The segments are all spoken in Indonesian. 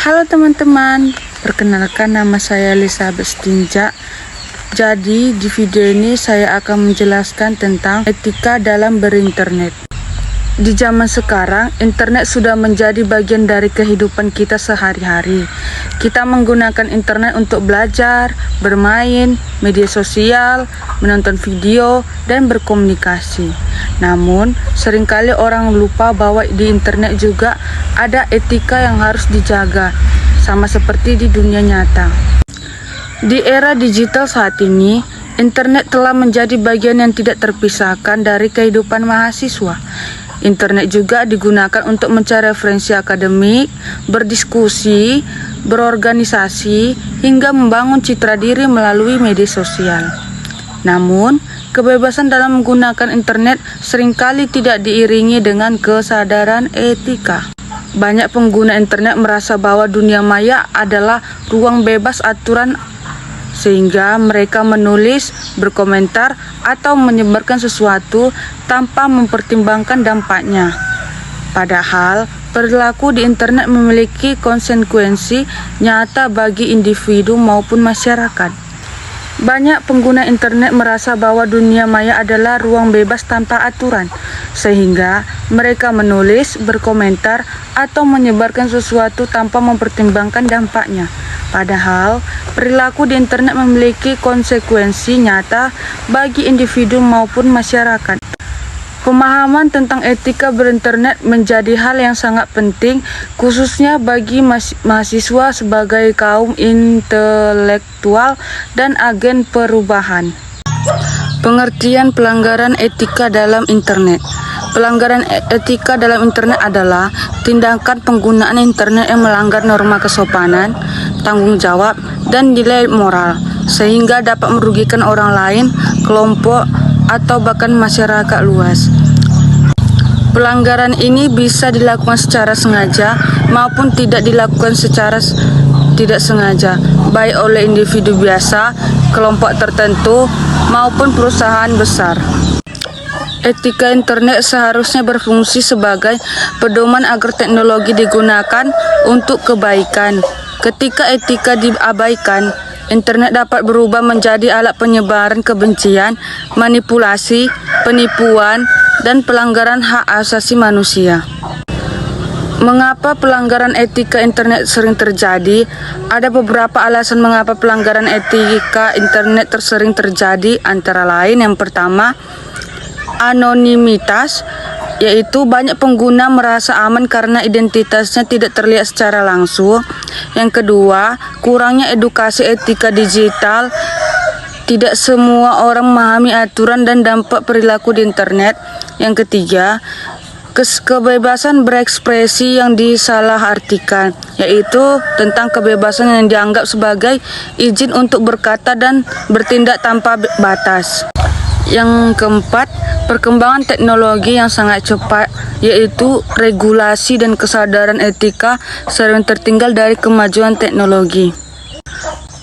Halo teman-teman, perkenalkan nama saya Elizabeth Stinja. Jadi di video ini saya akan menjelaskan tentang etika dalam berinternet. Di zaman sekarang, internet sudah menjadi bagian dari kehidupan kita sehari-hari. Kita menggunakan internet untuk belajar, bermain, media sosial, menonton video, dan berkomunikasi. Namun, seringkali orang lupa bahwa di internet juga ada etika yang harus dijaga, sama seperti di dunia nyata. Di era digital saat ini, internet telah menjadi bagian yang tidak terpisahkan dari kehidupan mahasiswa. Internet juga digunakan untuk mencari referensi akademik, berdiskusi, berorganisasi, hingga membangun citra diri melalui media sosial. Namun, kebebasan dalam menggunakan internet seringkali tidak diiringi dengan kesadaran etika. Banyak pengguna internet merasa bahwa dunia maya adalah ruang bebas aturan, sehingga mereka menulis, berkomentar, atau menyebarkan sesuatu tanpa mempertimbangkan dampaknya. Padahal, perilaku di internet memiliki konsekuensi nyata bagi individu maupun masyarakat. Banyak pengguna internet merasa bahwa dunia maya adalah ruang bebas tanpa aturan, sehingga mereka menulis, berkomentar, atau menyebarkan sesuatu tanpa mempertimbangkan dampaknya. Padahal, perilaku di internet memiliki konsekuensi nyata bagi individu maupun masyarakat. Pemahaman tentang etika berinternet menjadi hal yang sangat penting, khususnya bagi mahasiswa sebagai kaum intelektual dan agen perubahan. Pengertian pelanggaran etika dalam internet. Pelanggaran etika dalam internet adalah tindakan penggunaan internet yang melanggar norma kesopanan, tanggung jawab, dan nilai moral, sehingga dapat merugikan orang lain, kelompok, atau bahkan masyarakat luas. Pelanggaran ini bisa dilakukan secara sengaja maupun tidak dilakukan secara tidak sengaja, baik oleh individu biasa, kelompok tertentu, maupun perusahaan besar. Etika internet seharusnya berfungsi sebagai pedoman agar teknologi digunakan untuk kebaikan. Ketika etika diabaikan, internet dapat berubah menjadi alat penyebaran kebencian, manipulasi, penipuan, dan pelanggaran hak asasi manusia. Mengapa pelanggaran etika internet sering terjadi? Ada beberapa alasan mengapa pelanggaran etika internet sering terjadi, antara lain yang pertama, anonimitas, yaitu banyak pengguna merasa aman karena identitasnya tidak terlihat secara langsung. Yang kedua, kurangnya edukasi etika digital. Tidak semua orang memahami aturan dan dampak perilaku di internet. Yang ketiga, kebebasan berekspresi yang disalahartikan, yaitu tentang kebebasan yang dianggap sebagai izin untuk berkata dan bertindak tanpa batas. Yang keempat, perkembangan teknologi yang sangat cepat, yaitu regulasi dan kesadaran etika sering tertinggal dari kemajuan teknologi.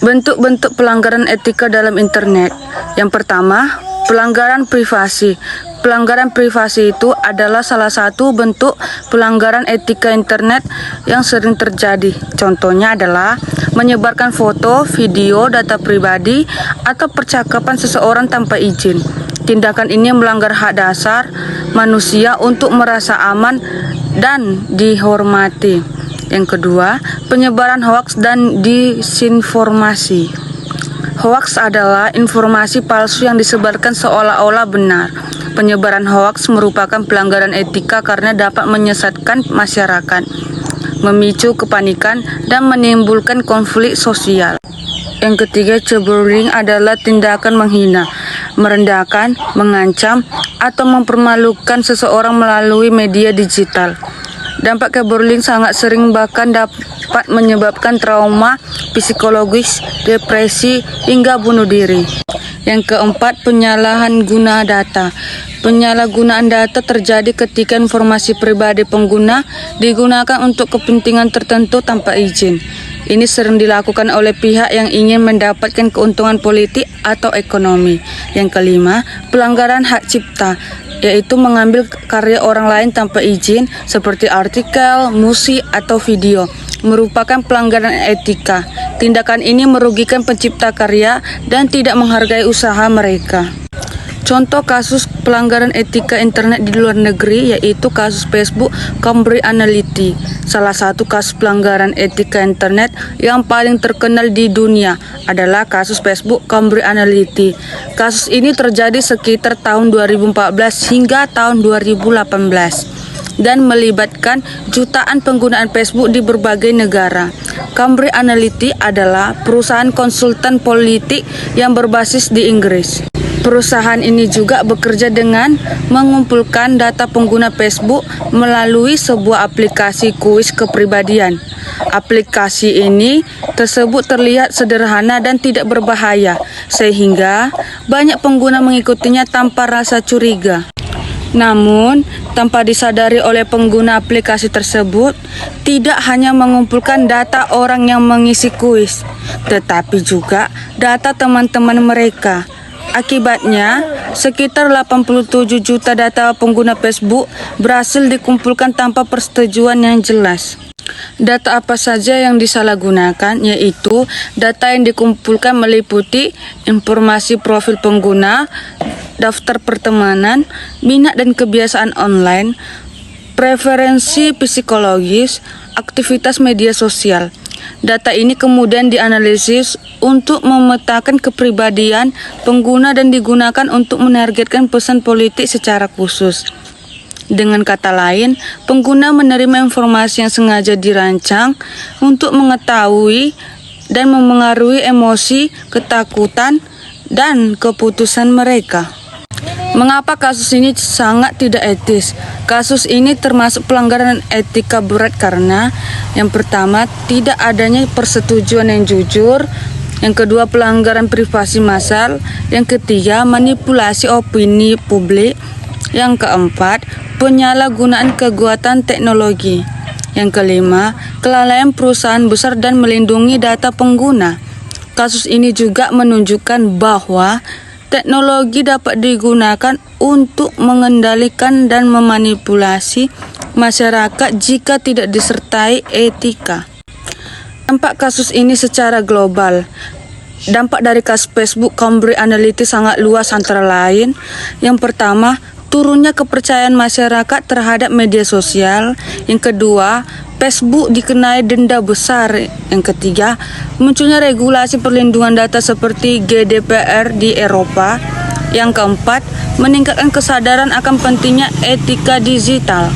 Bentuk-bentuk pelanggaran etika dalam internet. Yang pertama, pelanggaran privasi. Pelanggaran privasi itu adalah salah satu bentuk pelanggaran etika internet yang sering terjadi. Contohnya adalah menyebarkan foto, video, data pribadi, atau percakapan seseorang tanpa izin. Tindakan ini melanggar hak dasar manusia untuk merasa aman dan dihormati. Yang kedua, penyebaran hoaks dan disinformasi. Hoaks adalah informasi palsu yang disebarkan seolah-olah benar. Penyebaran hoaks merupakan pelanggaran etika karena dapat menyesatkan masyarakat, memicu kepanikan, dan menimbulkan konflik sosial. Yang ketiga, cyberbullying adalah tindakan menghina, merendahkan, mengancam, atau mempermalukan seseorang melalui media digital. Dampak cyberbullying sangat sering bahkan dapat menyebabkan trauma psikologis, depresi, hingga bunuh diri. Yang keempat, penyalahan guna data. Penyalahgunaan data terjadi ketika informasi pribadi pengguna digunakan untuk kepentingan tertentu tanpa izin. Ini sering dilakukan oleh pihak yang ingin mendapatkan keuntungan politik atau ekonomi. Yang kelima, pelanggaran hak cipta. yaitu mengambil karya orang lain tanpa izin seperti artikel, musik, atau video. merupakan pelanggaran etika. Tindakan ini merugikan pencipta karya dan tidak menghargai usaha mereka. Contoh kasus pelanggaran etika internet di luar negeri yaitu kasus Facebook Cambridge Analytica. Salah satu kasus pelanggaran etika internet yang paling terkenal di dunia adalah kasus Facebook Cambridge Analytica. Kasus ini terjadi sekitar tahun 2014 hingga tahun 2018 dan melibatkan jutaan penggunaan Facebook di berbagai negara. Cambridge Analytica adalah perusahaan konsultan politik yang berbasis di Inggris. Perusahaan ini juga bekerja dengan mengumpulkan data pengguna Facebook melalui sebuah aplikasi kuis kepribadian. Aplikasi ini tersebut terlihat sederhana dan tidak berbahaya, sehingga banyak pengguna mengikutinya tanpa rasa curiga. Namun, tanpa disadari oleh pengguna aplikasi tersebut, tidak hanya mengumpulkan data orang yang mengisi kuis, tetapi juga data teman-teman mereka. Akibatnya, sekitar 87 juta data pengguna Facebook berhasil dikumpulkan tanpa persetujuan yang jelas. Data apa saja yang disalahgunakan, yaitu data yang dikumpulkan meliputi informasi profil pengguna, daftar pertemanan, minat dan kebiasaan online, preferensi psikologis, aktivitas media sosial. Data ini kemudian dianalisis untuk memetakan kepribadian pengguna dan digunakan untuk menargetkan pesan politik secara khusus. Dengan kata lain, pengguna menerima informasi yang sengaja dirancang untuk mengetahui dan memengaruhi emosi, ketakutan, dan keputusan mereka. Mengapa kasus ini sangat tidak etis? Kasus ini termasuk pelanggaran etika berat karena yang pertama, tidak adanya persetujuan yang jujur. Yang kedua, pelanggaran privasi massal. Yang ketiga, manipulasi opini publik. Yang keempat, penyalahgunaan kekuatan teknologi. Yang kelima, kelalaian perusahaan besar dan melindungi data pengguna. Kasus ini juga menunjukkan bahwa teknologi dapat digunakan untuk mengendalikan dan memanipulasi masyarakat jika tidak disertai etika. Dampak kasus ini secara global. Dampak dari kasus Facebook Cambridge Analytica sangat luas, antara lain, yang pertama, turunnya kepercayaan masyarakat terhadap media sosial. Yang kedua, Facebook dikenai denda besar. Yang ketiga, munculnya regulasi perlindungan data seperti GDPR di Eropa. Yang keempat, meningkatkan kesadaran akan pentingnya etika digital.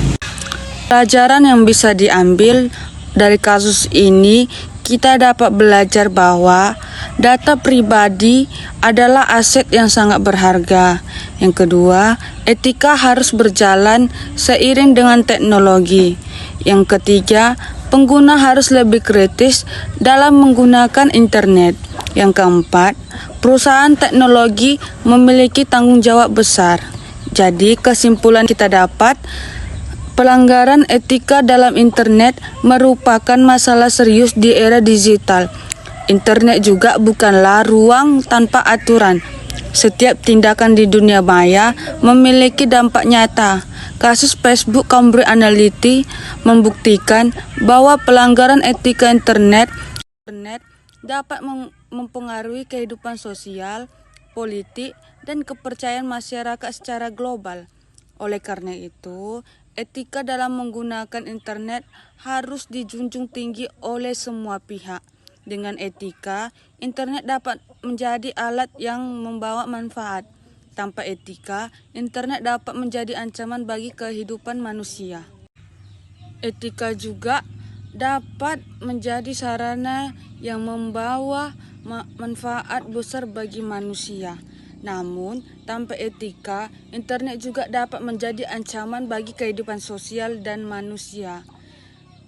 Pelajaran yang bisa diambil dari kasus ini, kita dapat belajar bahwa data pribadi adalah aset yang sangat berharga. Yang kedua, etika harus berjalan seiring dengan teknologi. Yang ketiga, pengguna harus lebih kritis dalam menggunakan internet. Yang keempat, perusahaan teknologi memiliki tanggung jawab besar. Jadi, kesimpulan kita dapat, pelanggaran etika dalam internet merupakan masalah serius di era digital. Internet juga bukanlah ruang tanpa aturan. Setiap tindakan di dunia maya memiliki dampak nyata. Kasus Facebook Cambridge Analytica membuktikan bahwa pelanggaran etika internet dapat mempengaruhi kehidupan sosial, politik, dan kepercayaan masyarakat secara global. Oleh karena itu, etika dalam menggunakan internet harus dijunjung tinggi oleh semua pihak. Dengan etika, internet dapat menjadi alat yang membawa manfaat. Tanpa etika, internet dapat menjadi ancaman bagi kehidupan manusia. Etika juga dapat menjadi sarana yang membawa manfaat besar bagi manusia. Namun, tanpa etika, internet juga dapat menjadi ancaman bagi kehidupan sosial dan manusia.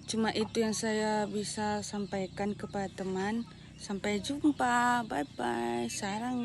Cuma itu yang saya bisa sampaikan kepada teman. Sampai jumpa. Bye-bye. Sarang.